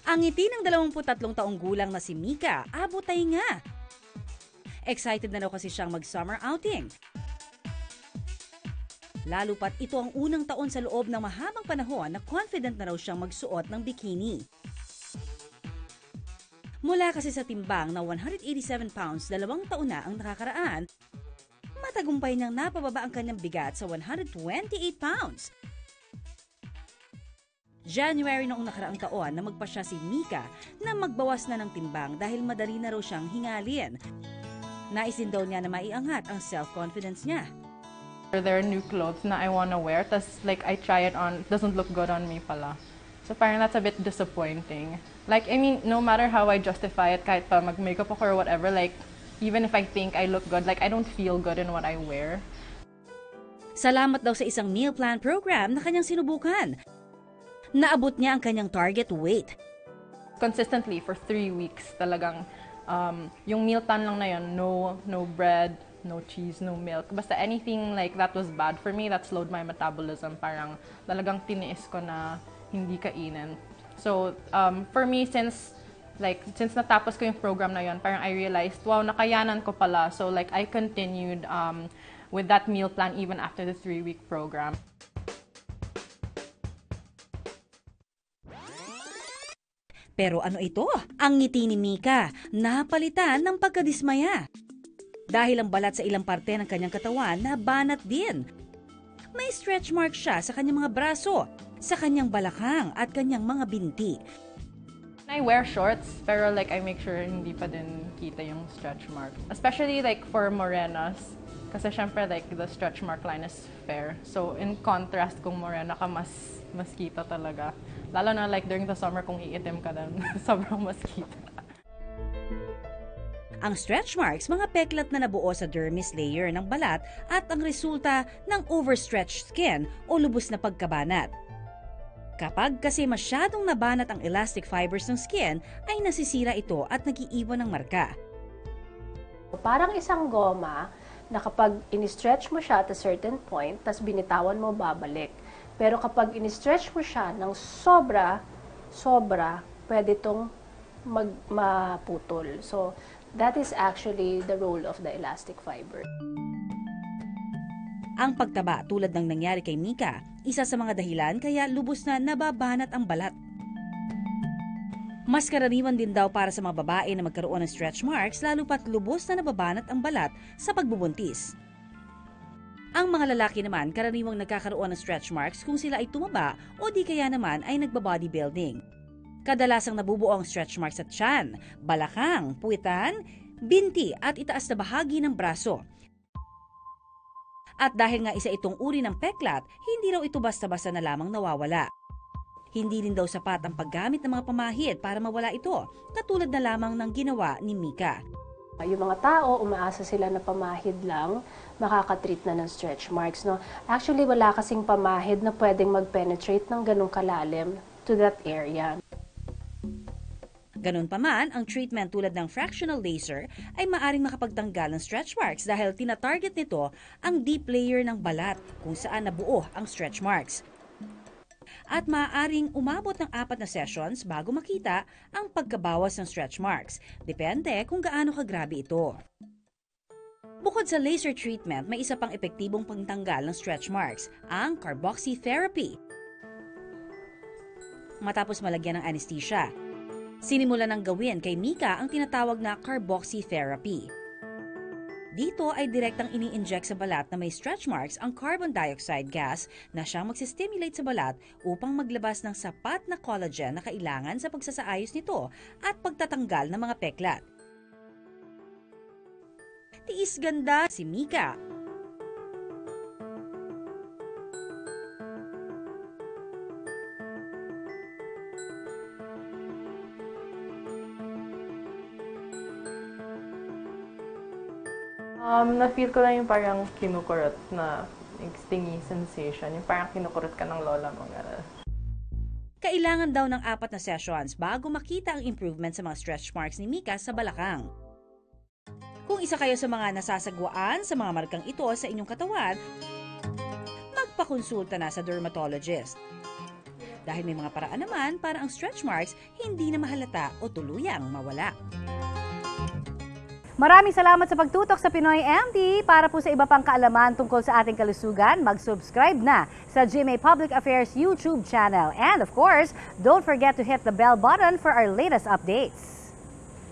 Ang ngiti ng 23 taong gulang na si Mika, abotay nga. Excited na daw kasi siyang mag-summer outing. Lalo pat ito ang unang taon sa loob ng mahabang panahon na confident na raw siyang magsuot ng bikini. Mula kasi sa timbang na 187 pounds 2 taon na ang nakakaraan, matagumpay niyang napababa ang kanyang bigat sa 128 pounds. January noong nakaraang taon na magpasya si Mika na magbawas na ng timbang dahil madali na raw siyang hingalin. Nais din daw niya na maiangat ang self-confidence niya. There are new clothes na I wanna wear, tas like I try it on, it doesn't look good on me pala. So parang that's a bit disappointing. Like, I mean, no matter how I justify it, kahit pa mag-makeup ako or whatever, like, even if I think I look good, like, I don't feel good in what I wear. Salamat daw sa isang meal plan program na kanyang sinubukan. Naabot niya ang kanyang target weight. Consistently for 3 weeks talagang yung meal plan lang na yun, no bread, no cheese, no milk. Basta anything like that was bad for me, that slowed my metabolism. Parang talagang tiniis ko na hindi kainin. So for me, since natapos ko yung program na yun, parang I realized, wow, nakayanan ko pala. So like I continued with that meal plan even after the 3-week program. Pero ano ito? Ang ngiti ni Mika, napalitan ng pagkadismaya. Dahil ang balat sa ilang parte ng kanyang katawan nabanat din. May stretch mark siya sa kanyang mga braso, sa kanyang balakang at kanyang mga binti. I wear shorts, pero like I make sure hindi pa din kita yung stretch mark. Especially like for morenas, kasi syempre like the stretch mark line is fair. So in contrast, kung morena ka, mas kita talaga. Lalo na like during the summer, kung iitim ka din, sobrang mas kita. Ang stretch marks, mga peklat na nabuo sa dermis layer ng balat at ang resulta ng overstretched skin o lubos na pagkabanat. Kapag kasi masyadong nabanat ang elastic fibers ng skin, ay nasisira ito at nag-iiwan ng marka. Parang isang goma na kapag in-stretch mo siya at a certain point, tas binitawan mo, babalik. Pero kapag in-stretch mo siya ng sobra, pwede itong maputol. So, that is actually the role of the elastic fiber. Ang pagtaba tulad ng nangyari kay Mika, isa sa mga dahilan kaya lubos na nababanat ang balat. Mas karaniwan din daw para sa mga babae na magkaroon ng stretch marks lalo pat lubos na nababanat ang balat sa pagbubuntis. Ang mga lalaki naman karaniwang nagkakaroon ng stretch marks kung sila ay tumaba o di kaya naman ay nagba-bodybuilding. Kadalasang nabubuo ang stretch marks sa tiyan, balakang, puwitan, binti at itaas na bahagi ng braso. At dahil nga isa itong uri ng peklat, hindi raw ito basta-basta na lamang nawawala. Hindi rin daw sapat ang paggamit ng mga pamahid para mawala ito, katulad na lamang ng ginawa ni Mika. Yung mga tao, umaasa sila na pamahid lang, makakatreat na ng stretch marks. No? Actually, wala kasing pamahid na pwedeng mag-penetrate ng ganong kalalim to that area. Ganun pa man, ang treatment tulad ng fractional laser ay maaring makapagtanggal ng stretch marks dahil tinatarget nito ang deep layer ng balat kung saan nabuo ang stretch marks. At maaaring umabot ng 4 na sessions bago makita ang pagkabawas ng stretch marks. Depende kung gaano kagrabe ito. Bukod sa laser treatment, may isa pang epektibong pangtanggal ng stretch marks, ang carboxy-therapy. Matapos malagyan ng anesthesia, sinimulan ng gawin kay Mika ang tinatawag na carboxy-therapy. Dito ay direktang ini-inject sa balat na may stretch marks ang carbon dioxide gas na siyang magsistimulate sa balat upang maglabas ng sapat na collagen na kailangan sa pagsasaayos nito at pagtatanggal ng mga peklat. Tiis ganda si Mika. Na-feel ko lang yung parang kinukurot na stingy sensation. Yung parang kinukurot ka ng lola mo. Kailangan daw ng 4 na sessions bago makita ang improvement sa mga stretch marks ni Mika sa balakang. Kung isa kayo sa mga nasasagwaan sa mga markang ito sa inyong katawan, magpakonsulta na sa dermatologist. Dahil may mga paraan naman para ang stretch marks hindi na mahalata o tuluyang mawala. Maraming salamat sa pagtutok sa Pinoy MD. Para po sa iba pang kaalaman tungkol sa ating kalusugan, mag-subscribe na sa GMA Public Affairs YouTube channel. And of course, don't forget to hit the bell button for our latest updates.